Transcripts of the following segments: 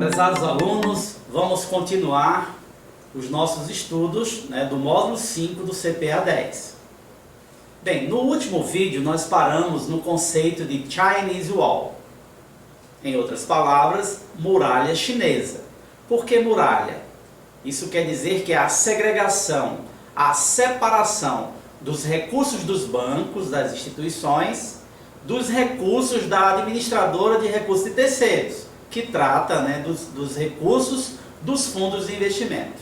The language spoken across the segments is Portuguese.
Prezados alunos, vamos continuar os nossos estudos do módulo 5 do CPA 10. Bem, no último vídeo nós paramos no conceito de Chinese Wall. Em outras palavras, muralha chinesa. Por que muralha? Isso quer dizer que é a segregação, a separação dos recursos dos bancos, das instituições, dos recursos da administradora de recursos de terceiros, que trata dos recursos dos fundos de investimento.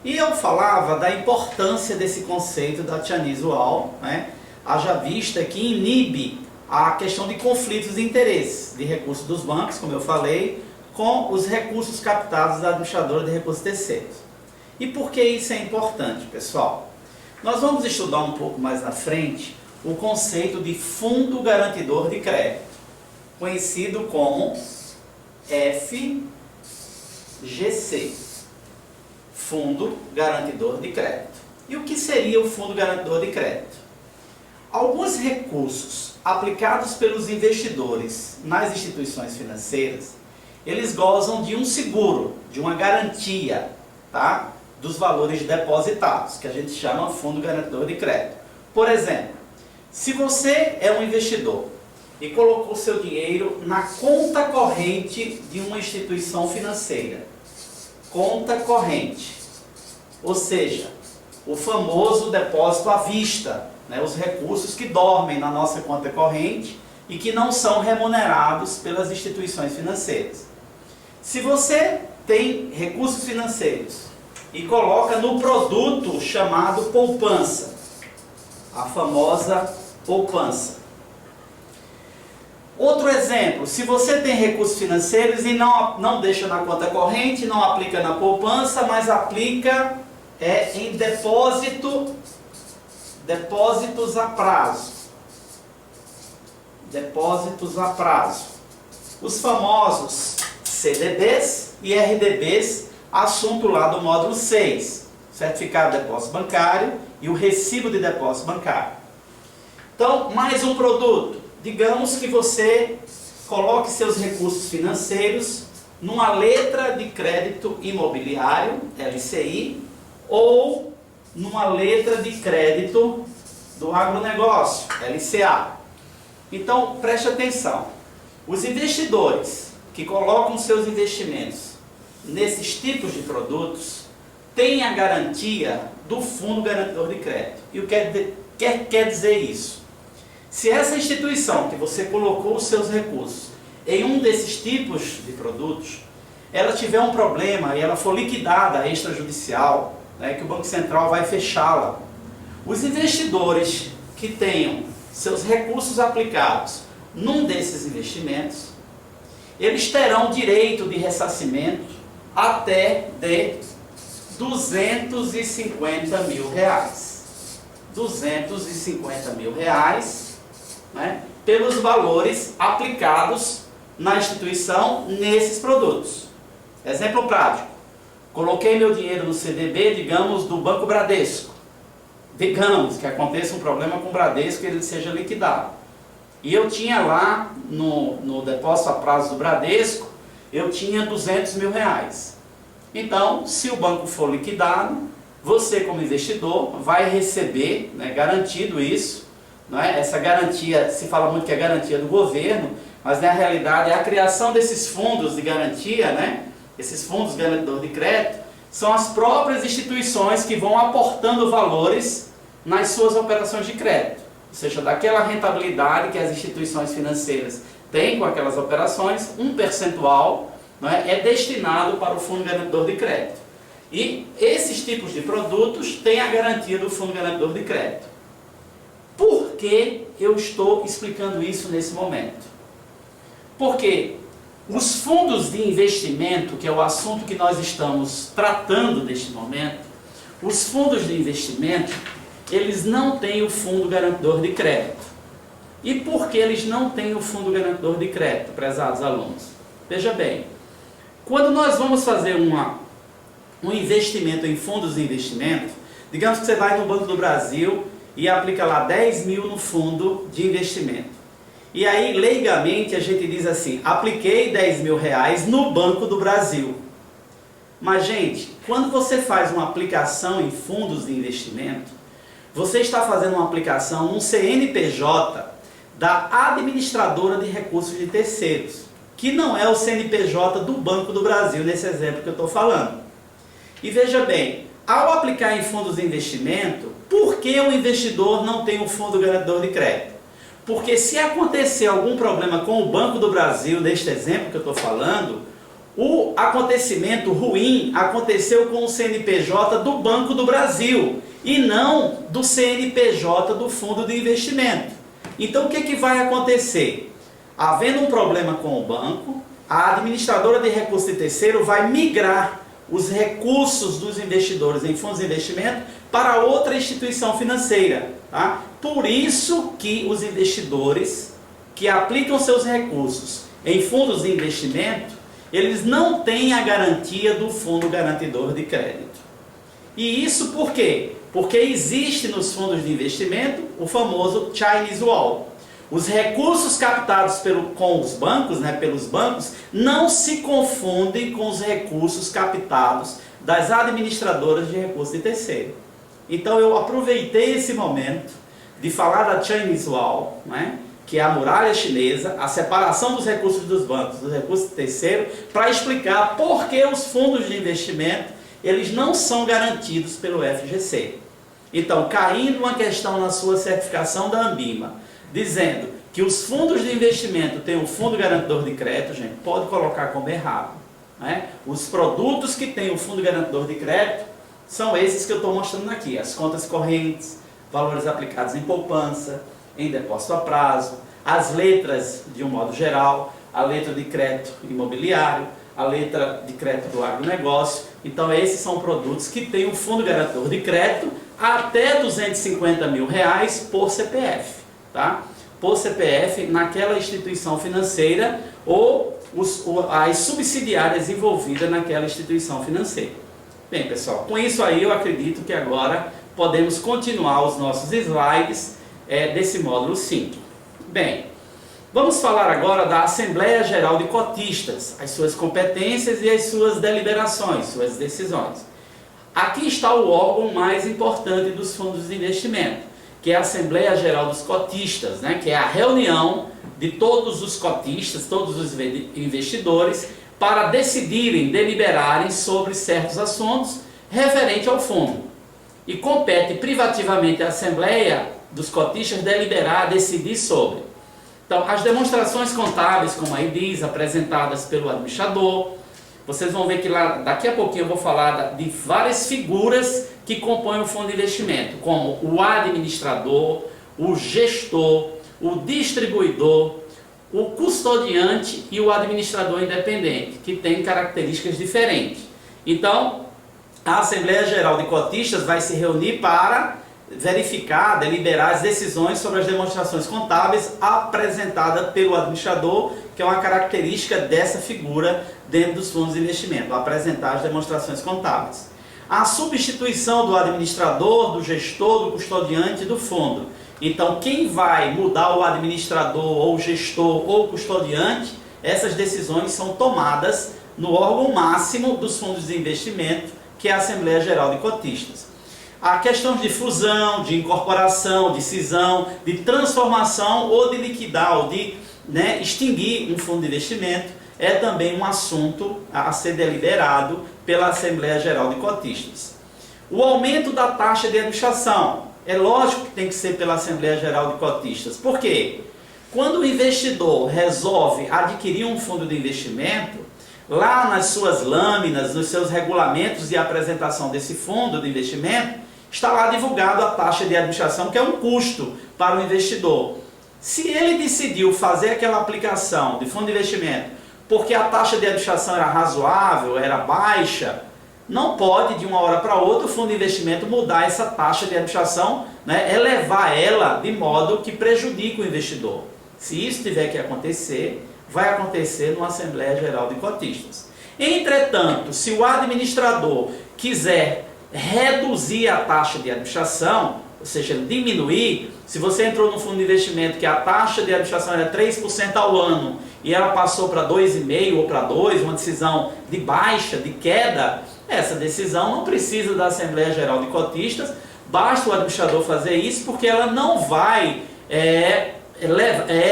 E eu falava da importância desse conceito da Chinese Wall, haja vista que inibe a questão de conflitos de interesses de recursos dos bancos, como eu falei, com os recursos captados da administradora de recursos terceiros. E por que isso é importante, pessoal? Nós vamos estudar um pouco mais na frente o conceito de Fundo Garantidor de Crédito, conhecido como FGC, Fundo Garantidor de Crédito. E o que seria o Fundo Garantidor de Crédito? Alguns recursos aplicados pelos investidores nas instituições financeiras, eles gozam de um seguro, de uma garantia, dos valores depositados, que a gente chama Fundo Garantidor de Crédito. Por exemplo, se você é um investidor e colocou seu dinheiro na conta corrente de uma instituição financeira, conta corrente, ou seja, o famoso depósito à vista, os recursos que dormem na nossa conta corrente e que não são remunerados pelas instituições financeiras. Se você tem recursos financeiros e coloca no produto chamado poupança, a famosa poupança. Outro exemplo, se você tem recursos financeiros e não deixa na conta corrente, não aplica na poupança, mas aplica em depósitos a prazo. Depósitos a prazo. Os famosos CDBs e RDBs, assunto lá do módulo 6, certificado de depósito bancário e o recibo de depósito bancário. Então, mais um produto. Digamos que você coloque seus recursos financeiros numa letra de crédito imobiliário, LCI, ou numa letra de crédito do agronegócio, LCA. Então, preste atenção. Os investidores que colocam seus investimentos nesses tipos de produtos têm a garantia do Fundo Garantidor de Crédito. E o que quer dizer isso? Se essa instituição que você colocou os seus recursos em um desses tipos de produtos, ela tiver um problema e ela for liquidada extrajudicial, que o Banco Central vai fechá-la, os investidores que tenham seus recursos aplicados num desses investimentos, eles terão direito de ressarcimento até de R$250 mil. R$250 mil, pelos valores aplicados na instituição nesses produtos. Exemplo prático. Coloquei meu dinheiro no CDB, digamos, do Banco Bradesco. Digamos que aconteça um problema com o Bradesco e ele seja liquidado. E eu tinha lá, no depósito a prazo do Bradesco, eu tinha R$200 mil. Então, se o banco for liquidado, você como investidor vai receber, garantido isso, essa garantia, se fala muito que é garantia do governo, mas na realidade a criação desses fundos de garantia, esses fundos garantidor de crédito, são as próprias instituições que vão aportando valores nas suas operações de crédito. Ou seja, daquela rentabilidade que as instituições financeiras têm com aquelas operações, um percentual é destinado para o Fundo Garantidor de Crédito. E esses tipos de produtos têm a garantia do Fundo Garantidor de Crédito. Por que eu estou explicando isso nesse momento? Porque os fundos de investimento, que é o assunto que nós estamos tratando neste momento, os fundos de investimento, eles não têm o Fundo Garantidor de Crédito. E por que eles não têm o Fundo Garantidor de Crédito, prezados alunos? Veja bem, quando nós vamos fazer um investimento em fundos de investimento, digamos que você vai no Banco do Brasil e aplica lá 10 mil no fundo de investimento. E aí, leigamente, a gente diz assim, apliquei 10 mil reais no Banco do Brasil. Mas, gente, quando você faz uma aplicação em fundos de investimento, você está fazendo uma aplicação num CNPJ da administradora de recursos de terceiros, que não é o CNPJ do Banco do Brasil, nesse exemplo que eu estou falando. E veja bem, ao aplicar em fundos de investimento, por que o investidor não tem um fundo garantidor de crédito? Porque se acontecer algum problema com o Banco do Brasil, neste exemplo que eu estou falando, o acontecimento ruim aconteceu com o CNPJ do Banco do Brasil e não do CNPJ do fundo de investimento. Então o que vai acontecer? Havendo um problema com o banco, a administradora de recursos de terceiro vai migrar os recursos dos investidores em fundos de investimento para outra instituição financeira. Tá? Por isso que os investidores que aplicam seus recursos em fundos de investimento, eles não têm a garantia do fundo garantidor de crédito. E isso por quê? Porque existe nos fundos de investimento o famoso Chinese Wall. Os recursos captados pelos bancos não se confundem com os recursos captados das administradoras de recursos de terceiro. Então eu aproveitei esse momento de falar da Chinese Wall, né, que é a muralha chinesa, a separação dos recursos dos bancos, dos recursos de terceiro, para explicar por que os fundos de investimento eles não são garantidos pelo FGC. Então, caindo uma questão na sua certificação da Anbima, dizendo que os fundos de investimento têm um fundo garantidor de crédito, gente, pode colocar como errado. Né? Os produtos que têm o fundo garantidor de crédito são esses que eu estou mostrando aqui, as contas correntes, valores aplicados em poupança, em depósito a prazo, as letras de um modo geral, a letra de crédito imobiliário, a letra de crédito do agronegócio. Então esses são produtos que têm um fundo garantidor de crédito até 250 mil reais por CPF, tá? Por CPF naquela instituição financeira ou as subsidiárias envolvidas naquela instituição financeira. Bem, pessoal, com isso aí eu acredito que agora podemos continuar os nossos slides desse módulo 5. Bem, vamos falar agora da Assembleia Geral de Cotistas, as suas competências e as suas deliberações, suas decisões. Aqui está o órgão mais importante dos fundos de investimento, que é a Assembleia Geral dos Cotistas, né, que é a reunião de todos os cotistas, todos os investidores, para decidirem, deliberarem sobre certos assuntos referente ao fundo. E compete privativamente à Assembleia dos Cotistas deliberar, decidir sobre. Então, as demonstrações contábeis, como aí diz, apresentadas pelo administrador, vocês vão ver que lá, daqui a pouquinho eu vou falar de várias figuras que compõem o fundo de investimento, como o administrador, o gestor, o distribuidor, o custodiante e o administrador independente, que têm características diferentes. Então, a Assembleia Geral de Cotistas vai se reunir para verificar, deliberar as decisões sobre as demonstrações contábeis apresentadas pelo administrador, que é uma característica dessa figura dentro dos fundos de investimento, apresentar as demonstrações contábeis. A substituição do administrador, do gestor, do custodiante e do fundo. Então, quem vai mudar o administrador, ou o gestor, ou o custodiante, essas decisões são tomadas no órgão máximo dos fundos de investimento, que é a Assembleia Geral de Cotistas. A questão de fusão, de incorporação, de cisão, de transformação ou de liquidar, ou de extinguir um fundo de investimento, é também um assunto a ser deliberado pela Assembleia Geral de Cotistas. O aumento da taxa de administração, é lógico que tem que ser pela Assembleia Geral de Cotistas. Por quê? Quando o investidor resolve adquirir um fundo de investimento, lá nas suas lâminas, nos seus regulamentos de apresentação desse fundo de investimento, está lá divulgado a taxa de administração, que é um custo para o investidor. Se ele decidiu fazer aquela aplicação de fundo de investimento porque a taxa de administração era razoável, era baixa, não pode de uma hora para outra o fundo de investimento mudar essa taxa de administração, elevar ela de modo que prejudique o investidor. Se isso tiver que acontecer, vai acontecer numa Assembleia Geral de Cotistas. Entretanto, se o administrador quiser reduzir a taxa de administração, ou seja, diminuir, Se você entrou no fundo de investimento que a taxa de administração era 3% ao ano e ela passou para 2,5% ou para 2%, uma decisão de baixa, de queda, essa decisão não precisa da Assembleia Geral de Cotistas, basta o administrador fazer isso, porque ela não vai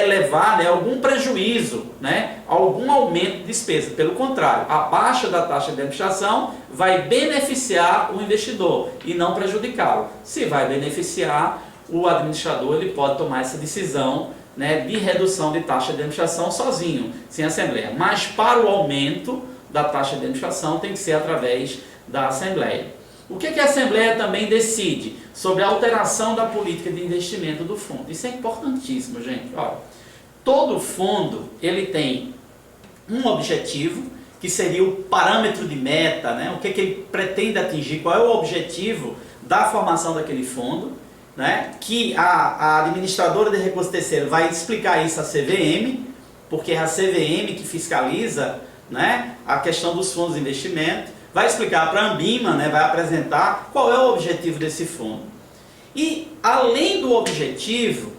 levar, né, algum prejuízo, né, algum aumento de despesa. Pelo contrário, a baixa da taxa de administração vai beneficiar o investidor e não prejudicá-lo. Se vai beneficiar, o administrador ele pode tomar essa decisão, né, de redução de taxa de administração sozinho, sem Assembleia. Mas para o aumento da taxa de administração tem que ser através da Assembleia. O que a Assembleia também decide? Sobre a alteração da política de investimento do fundo. Isso é importantíssimo, gente. Olha, todo fundo ele tem um objetivo, que seria o parâmetro de meta, né? O que ele pretende atingir, qual é o objetivo da formação daquele fundo, né? Que a administradora de recursos terceiros vai explicar isso à CVM, porque é a CVM que fiscaliza, né, a questão dos fundos de investimento. Vai explicar para a Ambima, né, vai apresentar qual é o objetivo desse fundo. E, além do objetivo,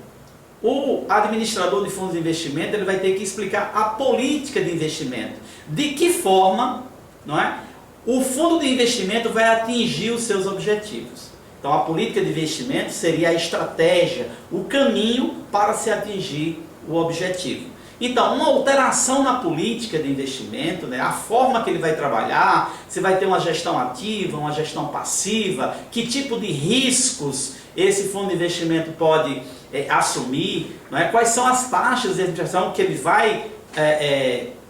o administrador de fundos de investimento ele vai ter que explicar a política de investimento. De que forma, não é, o fundo de investimento vai atingir os seus objetivos. Então, a política de investimento seria a estratégia, o caminho para se atingir o objetivo. Então, uma alteração na política de investimento, né, a forma que ele vai trabalhar, se vai ter uma gestão ativa, uma gestão passiva, que tipo de riscos esse fundo de investimento pode assumir, não é? Quais são as taxas de administração que ele vai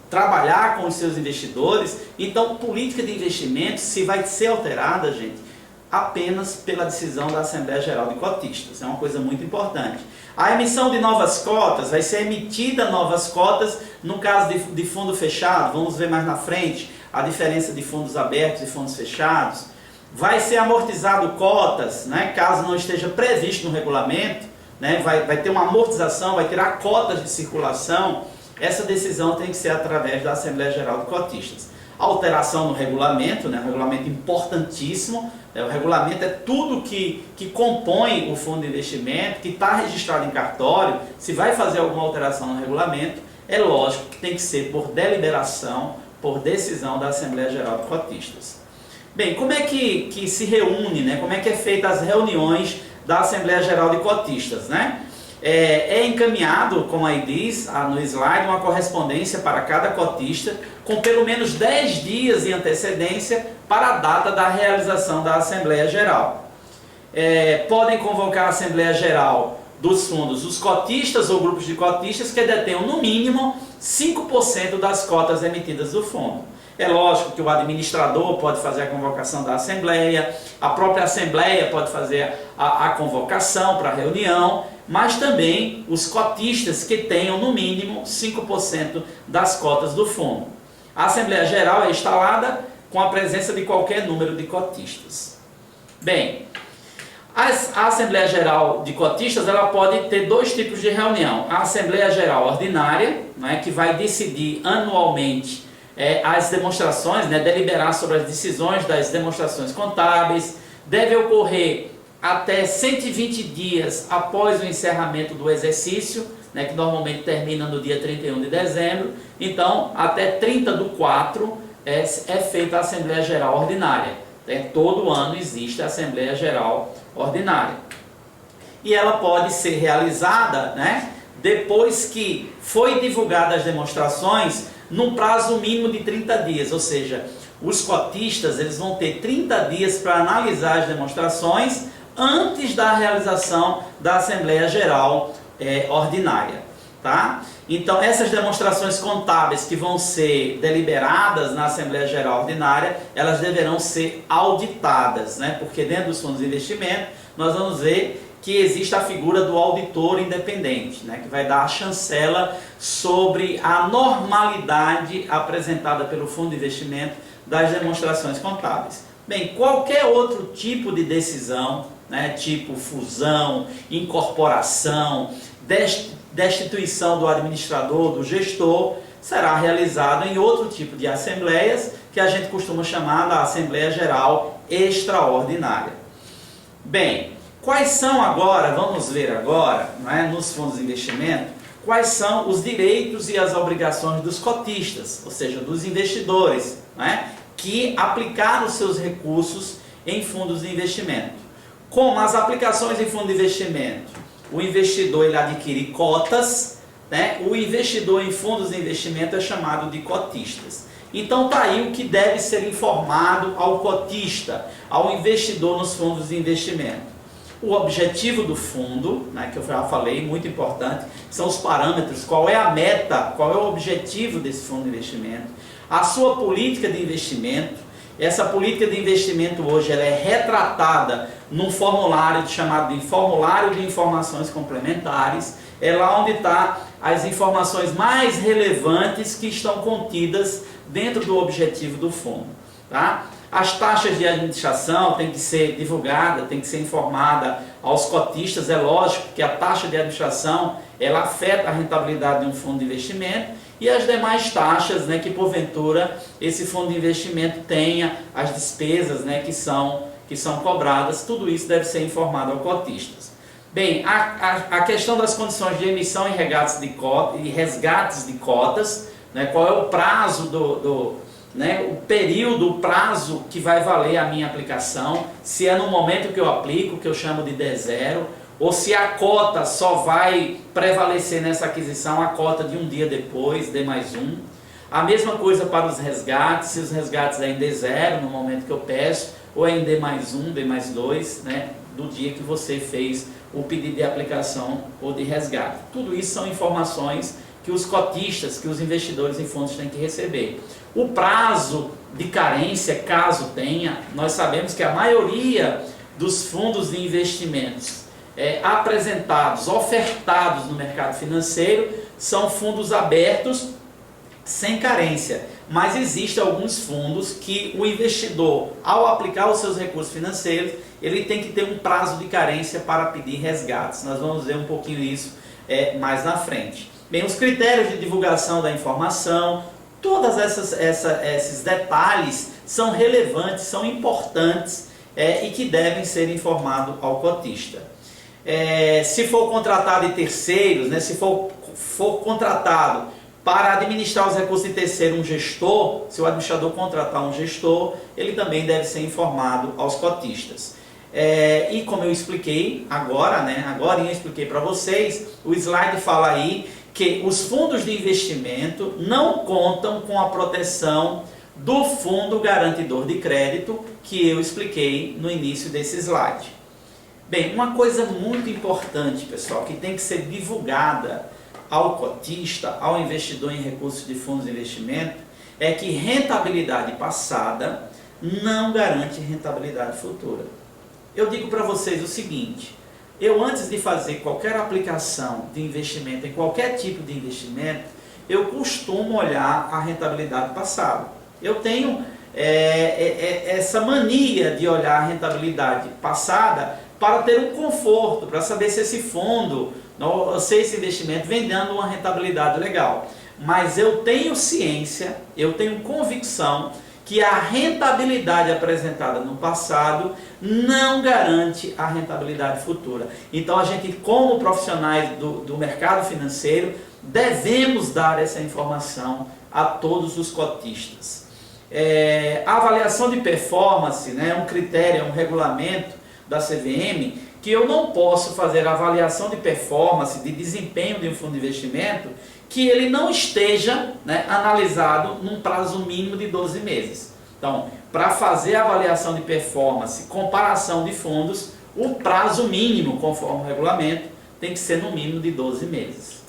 trabalhar com os seus investidores. Então, política de investimento, se vai ser alterada, gente, apenas pela decisão da Assembleia Geral de Cotistas. É uma coisa muito importante. A emissão de novas cotas, vai ser emitida novas cotas no caso de fundo fechado, vamos ver mais na frente a diferença de fundos abertos e fundos fechados. Vai ser amortizado cotas, né, caso não esteja previsto no regulamento, né, vai ter uma amortização, vai tirar cotas de circulação. Essa decisão tem que ser através da Assembleia Geral de Cotistas. Alteração no regulamento, né, um regulamento importantíssimo. O regulamento é tudo que compõe o fundo de investimento, que está registrado em cartório. Se vai fazer alguma alteração no regulamento, é lógico que tem que ser por deliberação, por decisão da Assembleia Geral de Cotistas. Bem, como é que se reúne, né? Como é que é feita as reuniões da Assembleia Geral de Cotistas, né? É encaminhado, como aí diz no slide, uma correspondência para cada cotista, com pelo menos 10 dias de antecedência para a data da realização da Assembleia Geral. Podem convocar a Assembleia Geral dos fundos os cotistas ou grupos de cotistas que detenham no mínimo 5% das cotas emitidas do fundo. É lógico que o administrador pode fazer a convocação da Assembleia, a própria Assembleia pode fazer a convocação para a reunião, mas também os cotistas que tenham no mínimo 5% das cotas do fundo. A Assembleia Geral é instalada com a presença de qualquer número de cotistas. Bem, a Assembleia Geral de Cotistas ela pode ter dois tipos de reunião. A Assembleia Geral Ordinária, né, que vai decidir anualmente as demonstrações, né, deliberar sobre as decisões das demonstrações contábeis, deve ocorrer até 120 dias após o encerramento do exercício, né, que normalmente termina no dia 31 de dezembro. Então, até 30/4 é feita a Assembleia Geral Ordinária. Todo ano existe a Assembleia Geral Ordinária. E ela pode ser realizada, né, depois que foi divulgadas as demonstrações, num prazo mínimo de 30 dias, ou seja, os cotistas eles vão ter 30 dias para analisar as demonstrações antes da realização da Assembleia Geral Ordinária. Tá? Então, essas demonstrações contábeis que vão ser deliberadas na Assembleia Geral Ordinária, elas deverão ser auditadas, né? Porque dentro dos fundos de investimento, nós vamos ver que existe a figura do auditor independente, né? Que vai dar a chancela sobre a normalidade apresentada pelo fundo de investimento das demonstrações contábeis. Bem, qualquer outro tipo de decisão, né? Tipo fusão, incorporação, destituição do administrador, do gestor, será realizado em outro tipo de assembleias, que a gente costuma chamar da Assembleia Geral Extraordinária. Bem, Quais são agora, vamos ver agora, não é, nos fundos de investimento, quais são os direitos e as obrigações dos cotistas, ou seja, dos investidores, não é, que aplicaram seus recursos em fundos de investimento. Como as aplicações em fundo de investimento, o investidor ele adquire cotas, né, o investidor em fundos de investimento é chamado de cotistas. Então está aí o que deve ser informado ao cotista, ao investidor nos fundos de investimento. O objetivo do fundo, né, que eu já falei, muito importante, são os parâmetros, qual é a meta, qual é o objetivo desse fundo de investimento, a sua política de investimento. Essa política de investimento hoje ela é retratada num formulário chamado de Formulário de Informações Complementares, é lá onde está as informações mais relevantes que estão contidas dentro do objetivo do fundo. Tá? As taxas de administração têm que ser divulgadas, tem que ser informada aos cotistas. É lógico que a taxa de administração ela afeta a rentabilidade de um fundo de investimento e as demais taxas, né, que porventura esse fundo de investimento tenha, as despesas, né, que são cobradas, tudo isso deve ser informado aos cotistas. Bem, a questão das condições de emissão e resgates de cotas, né, qual é o prazo o período, o prazo que vai valer a minha aplicação, se é no momento que eu aplico, que eu chamo de D0, ou se a cota só vai prevalecer nessa aquisição, a cota de um dia depois, D+1. A mesma coisa para os resgates, se os resgates é em D0 no momento que eu peço, ou é em D+1, D+2, né, do dia que você fez o pedido de aplicação ou de resgate. Tudo isso são informações que os cotistas, que os investidores em fundos têm que receber. O prazo de carência, caso tenha, nós sabemos que a maioria dos fundos de investimentos apresentados, ofertados no mercado financeiro, são fundos abertos sem carência. Mas existem alguns fundos que o investidor, ao aplicar os seus recursos financeiros, ele tem que ter um prazo de carência para pedir resgates. Nós vamos ver um pouquinho isso mais na frente. Bem, os critérios de divulgação da informação, todos esses detalhes são relevantes, são importantes e que devem ser informados ao cotista. Se for contratado de terceiros, né, se for contratado para administrar os recursos de terceiro um gestor, se o administrador contratar um gestor, ele também deve ser informado aos cotistas. E como eu expliquei agora, agora eu expliquei para vocês, o slide fala aí que os fundos de investimento não contam com a proteção do fundo garantidor de crédito que eu expliquei no início desse slide. Bem, uma coisa muito importante, pessoal, que tem que ser divulgada ao cotista, ao investidor em recursos de fundos de investimento, é que rentabilidade passada não garante rentabilidade futura. Eu digo para vocês o seguinte, eu antes de fazer qualquer aplicação de investimento, em qualquer tipo de investimento, eu costumo olhar a rentabilidade passada. Eu tenho essa mania de olhar a rentabilidade passada para ter um conforto, para saber se esse fundo, se esse investimento vem dando uma rentabilidade legal. Mas eu tenho ciência, eu tenho convicção que a rentabilidade apresentada no passado não garante a rentabilidade futura. Então a gente, como profissionais do mercado financeiro, devemos dar essa informação a todos os cotistas. A avaliação de performance, né, é um critério, é um regulamento da CVM, que eu não posso fazer a avaliação de performance, de desempenho de um fundo de investimento, que ele não esteja, né, analisado num prazo mínimo de 12 meses. Então, para fazer a avaliação de performance, comparação de fundos, o prazo mínimo, conforme o regulamento, tem que ser no mínimo de 12 meses.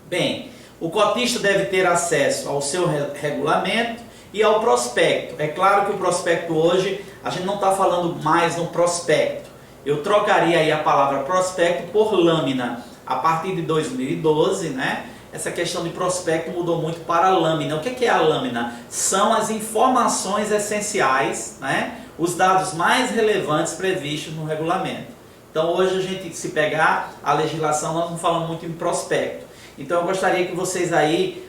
Bem, o cotista deve ter acesso ao seu regulamento e ao prospecto. É claro que o prospecto hoje, a gente não está falando mais no prospecto. Eu trocaria aí a palavra prospecto por lâmina. A partir de 2012, né? Essa questão de prospecto mudou muito para a lâmina. O que é a lâmina? São as informações essenciais, né? Os dados mais relevantes previstos no regulamento. Então hoje a gente, se pegar a legislação, nós não falamos muito em prospecto. Então eu gostaria que vocês aí,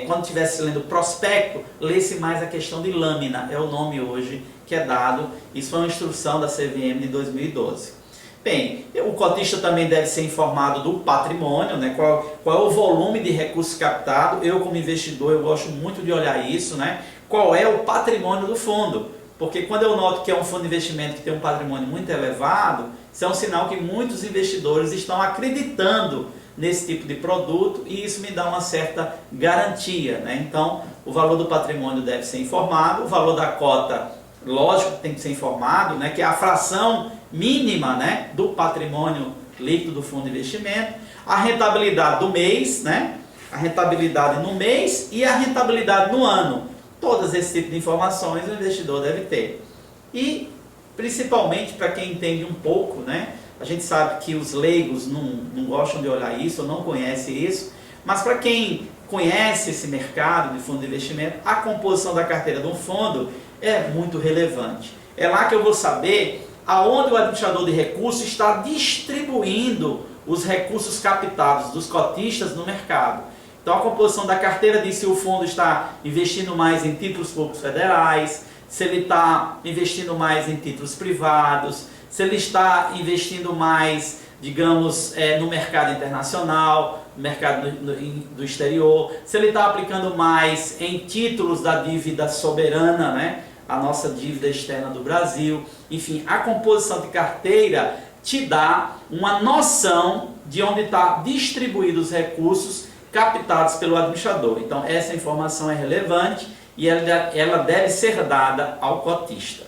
quando estivesse lendo prospecto, lesse mais a questão de lâmina. É o nome hoje que é dado. Isso foi uma instrução da CVM de 2012. Bem, o cotista também deve ser informado do patrimônio, né? Qual é o volume de recursos captado. Eu, como investidor, eu gosto muito de olhar isso, né? Qual é o patrimônio do fundo? Porque quando eu noto que é um fundo de investimento que tem um patrimônio muito elevado, isso é um sinal que muitos investidores estão acreditando nesse tipo de produto e isso me dá uma certa garantia, né? Então, o valor do patrimônio deve ser informado, o valor da cota, lógico que tem que ser informado, né? Que é a fração mínima, né? Do patrimônio líquido do fundo de investimento, a rentabilidade do mês, né? A rentabilidade no mês e a rentabilidade no ano. Todos esses tipos de informações o investidor deve ter. E, principalmente para quem entende um pouco, né? A gente sabe que os leigos não gostam de olhar isso, ou não conhecem isso, mas para quem conhece esse mercado de fundo de investimento, a composição da carteira de um fundo é muito relevante. É lá que eu vou saber aonde o administrador de recursos está distribuindo os recursos captados dos cotistas no mercado. Então a composição da carteira diz se o fundo está investindo mais em títulos públicos federais, se ele está investindo mais em títulos privados, se ele está investindo mais, digamos, no mercado internacional, no mercado do exterior, se ele está aplicando mais em títulos da dívida soberana, né? A nossa dívida externa do Brasil. Enfim, a composição de carteira te dá uma noção de onde está distribuídos os recursos captados pelo administrador. Então essa informação é relevante e ela deve ser dada ao cotista.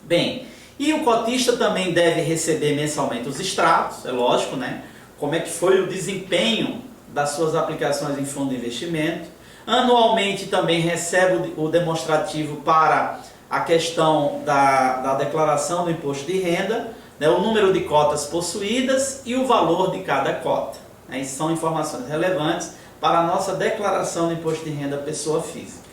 Bem, e o cotista também deve receber mensalmente os extratos, é lógico, né? Como é que foi o desempenho das suas aplicações em fundo de investimento. Anualmente também recebe o demonstrativo para a questão da declaração do imposto de renda, né? O número de cotas possuídas e o valor de cada cota. Isso são informações relevantes para a nossa declaração do imposto de renda pessoa física.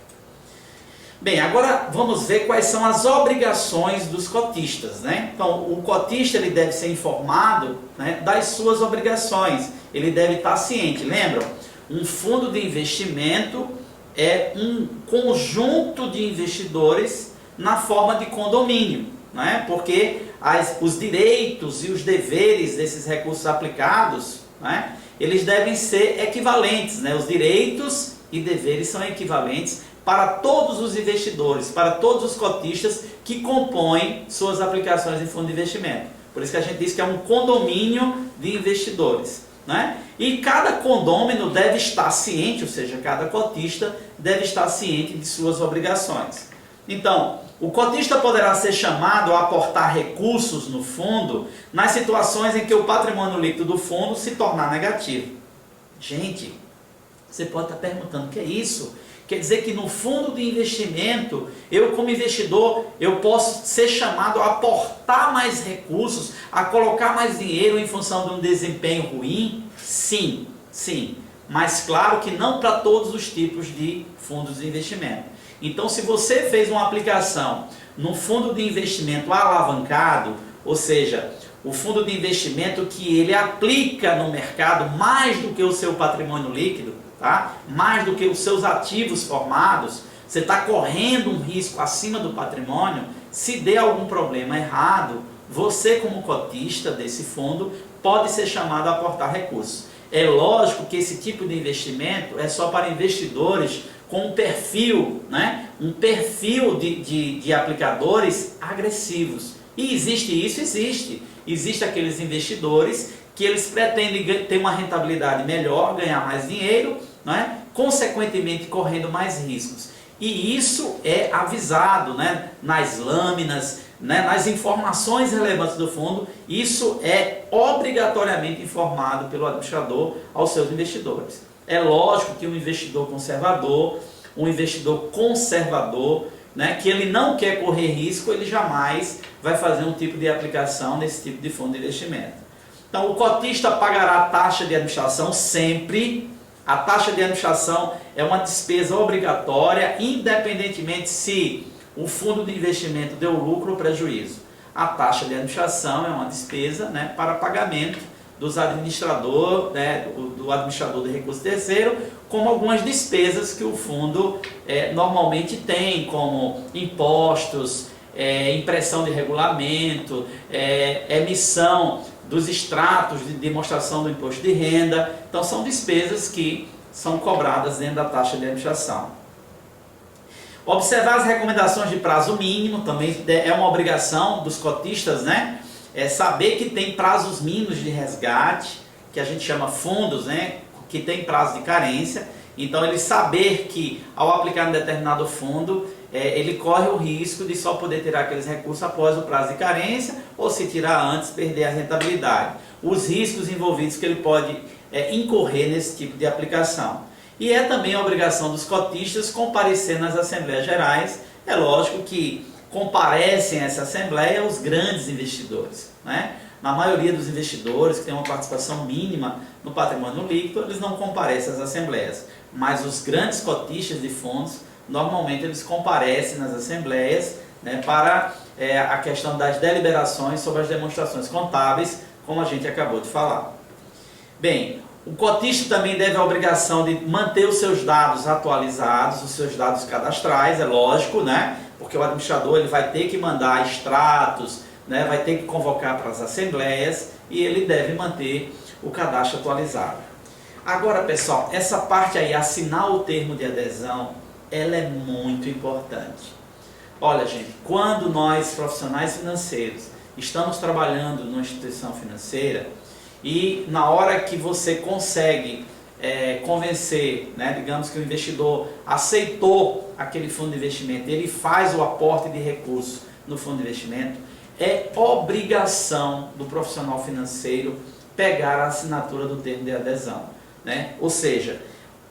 Bem, agora vamos ver quais são as obrigações dos cotistas, né? Então, o cotista ele deve ser informado, né, das suas obrigações. Ele deve estar ciente. Lembram? Um fundo de investimento é um conjunto de investidores na forma de condomínio, né? Porque os direitos e os deveres desses recursos aplicados, né, eles devem ser equivalentes, né? Os direitos e deveres são equivalentes para todos os investidores, para todos os cotistas que compõem suas aplicações em fundo de investimento. Por isso que a gente diz que é um condomínio de investidores, né? E cada condômino deve estar ciente, ou seja, cada cotista deve estar ciente de suas obrigações. Então, o cotista poderá ser chamado a aportar recursos no fundo nas situações em que o patrimônio líquido do fundo se tornar negativo. Gente, você pode estar perguntando, o que é isso? Quer dizer que no fundo de investimento, eu como investidor, eu posso ser chamado a aportar mais recursos, a colocar mais dinheiro em função de um desempenho ruim? Sim, sim. Mas claro que não para todos os tipos de fundos de investimento. Então, se você fez uma aplicação no fundo de investimento alavancado, ou seja, o fundo de investimento que ele aplica no mercado mais do que o seu patrimônio líquido, tá? Mais do que os seus ativos formados, você está correndo um risco acima do patrimônio. Se der algum problema errado, você como cotista desse fundo pode ser chamado a aportar recursos. É lógico que esse tipo de investimento é só para investidores com um perfil, né? Um perfil de aplicadores agressivos. E existe isso? Existe. Existem aqueles investidores que eles pretendem ter uma rentabilidade melhor, ganhar mais dinheiro, né? Consequentemente correndo mais riscos. E isso é avisado, né? Nas lâminas, né? Nas informações relevantes do fundo, isso é obrigatoriamente informado pelo administrador aos seus investidores. É lógico que um investidor conservador, né, que ele não quer correr risco, ele jamais vai fazer um tipo de aplicação nesse tipo de fundo de investimento. Então o cotista pagará a taxa de administração sempre. A taxa de administração é uma despesa obrigatória, independentemente se o fundo de investimento deu lucro ou prejuízo. A taxa de administração é uma despesa, né, para pagamento dos administradores, né, do administrador de recurso terceiro, como algumas despesas que o fundo normalmente tem, como impostos, impressão de regulamento, emissão dos extratos de demonstração do imposto de renda. Então são despesas que são cobradas dentro da taxa de administração. Observar as recomendações de prazo mínimo também é uma obrigação dos cotistas, né? Saber que tem prazos mínimos de resgate, que a gente chama fundos, né? Que tem prazo de carência. Então ele saber que ao aplicar um determinado fundo, ele corre o risco de só poder tirar aqueles recursos após o prazo de carência, ou se tirar antes, perder a rentabilidade. Os riscos envolvidos que ele pode incorrer nesse tipo de aplicação. E é também a obrigação dos cotistas comparecer nas Assembleias Gerais. É lógico que comparecem a essa Assembleia os grandes investidores, né? Na maioria dos investidores que têm uma participação mínima no patrimônio líquido, eles não comparecem às assembleias. Mas os grandes cotistas de fundos, normalmente eles comparecem nas assembleias, né, para a questão das deliberações sobre as demonstrações contábeis, como a gente acabou de falar. Bem, o cotista também deve a obrigação de manter os seus dados atualizados, os seus dados cadastrais, é lógico, né? Porque o administrador ele vai ter que mandar extratos, né, vai ter que convocar para as assembleias e ele deve manter o cadastro atualizado. Agora, pessoal, essa parte aí, assinar o termo de adesão, ela é muito importante. Olha, gente, quando nós, profissionais financeiros, estamos trabalhando numa instituição financeira e na hora que você consegue convencer, né, digamos que o investidor aceitou aquele fundo de investimento, ele faz o aporte de recursos no fundo de investimento, é obrigação do profissional financeiro pegar a assinatura do termo de adesão, né? Ou seja,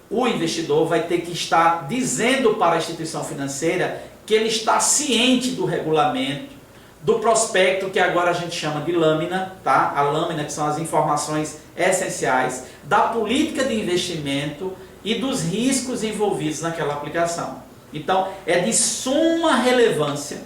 o investidor vai ter que estar dizendo para a instituição financeira que ele está ciente do regulamento, do prospecto, que agora a gente chama de lâmina, tá? A lâmina, que são as informações essenciais, da política de investimento e dos riscos envolvidos naquela aplicação. Então, é de suma relevância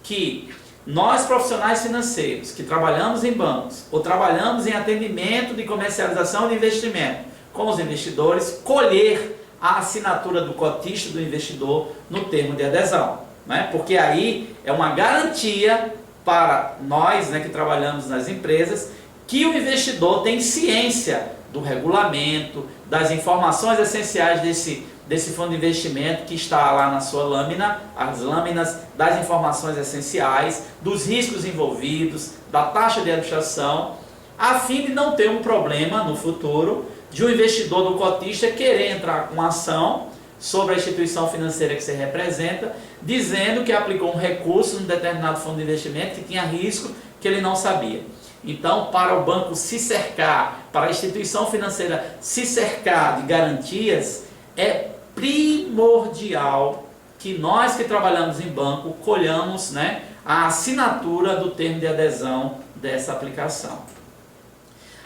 que nós, profissionais financeiros, que trabalhamos em bancos ou trabalhamos em atendimento de comercialização de investimento com os investidores, colher a assinatura do cotista do investidor no termo de adesão, né? Porque aí é uma garantia para nós, né, que trabalhamos nas empresas, que o investidor tem ciência do regulamento, das informações essenciais desse fundo de investimento que está lá na sua lâmina, as lâminas das informações essenciais, dos riscos envolvidos, da taxa de administração, a fim de não ter um problema no futuro de um investidor do cotista querer entrar com ação sobre a instituição financeira que você representa, dizendo que aplicou um recurso em um determinado fundo de investimento que tinha risco que ele não sabia. Então, para o banco se cercar, para a instituição financeira se cercar de garantias, é primordial que nós que trabalhamos em banco colhamos, né, a assinatura do termo de adesão dessa aplicação.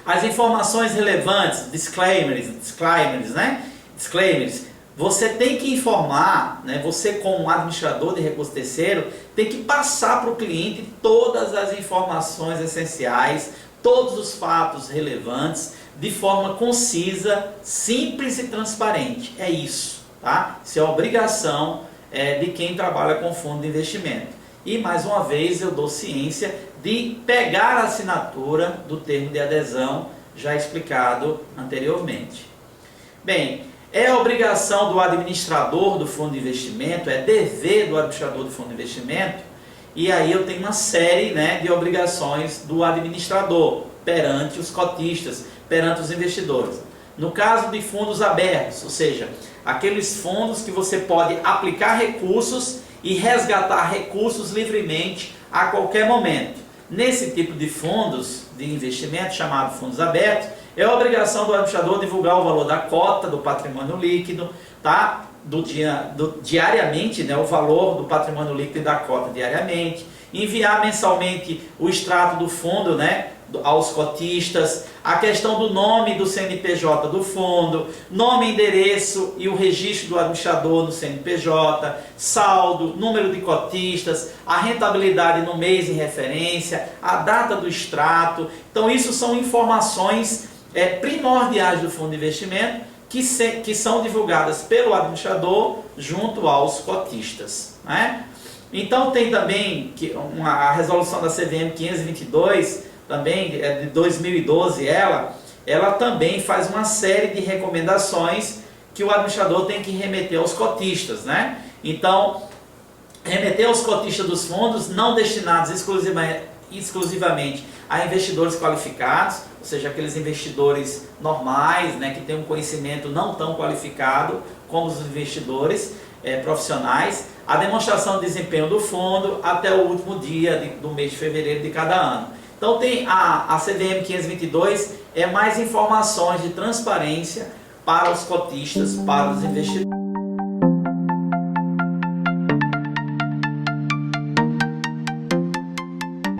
As informações relevantes, disclaimers, né? Disclaimers, você tem que informar, né, você como administrador de recurso terceiro, tem que passar para o cliente todas as informações essenciais, todos os fatos relevantes, de forma concisa, simples e transparente. É isso, tá? Isso é a obrigação de quem trabalha com fundo de investimento. E mais uma vez eu dou ciência de pegar a assinatura do termo de adesão, já explicado anteriormente. Bem, é obrigação do administrador do fundo de investimento, é dever do administrador do fundo de investimento, e aí eu tenho uma série, né, de obrigações do administrador perante os cotistas, perante os investidores. No caso de fundos abertos, ou seja, aqueles fundos que você pode aplicar recursos e resgatar recursos livremente a qualquer momento. Nesse tipo de fundos de investimento, chamado fundos abertos, é obrigação do administrador divulgar o valor da cota do patrimônio líquido, tá? Diariamente, né? O valor do patrimônio líquido e da cota diariamente, enviar mensalmente o extrato do fundo, né, aos cotistas, a questão do nome do CNPJ do fundo, nome, endereço e o registro do administrador no CNPJ, saldo, número de cotistas, a rentabilidade no mês em referência, a data do extrato. Então isso são informações primordiais do fundo de investimento que são divulgadas pelo administrador junto aos cotistas, né? Então tem também a resolução da CVM 522, também é de 2012, ela também faz uma série de recomendações que o administrador tem que remeter aos cotistas, né? Então, remeter aos cotistas dos fundos não destinados exclusivamente a investidores qualificados, ou seja, aqueles investidores normais, né, que têm um conhecimento não tão qualificado como os investidores profissionais, a demonstração de desempenho do fundo até o último dia do mês de fevereiro de cada ano. Então tem a CVM 522, mais informações de transparência para os cotistas, para os investidores.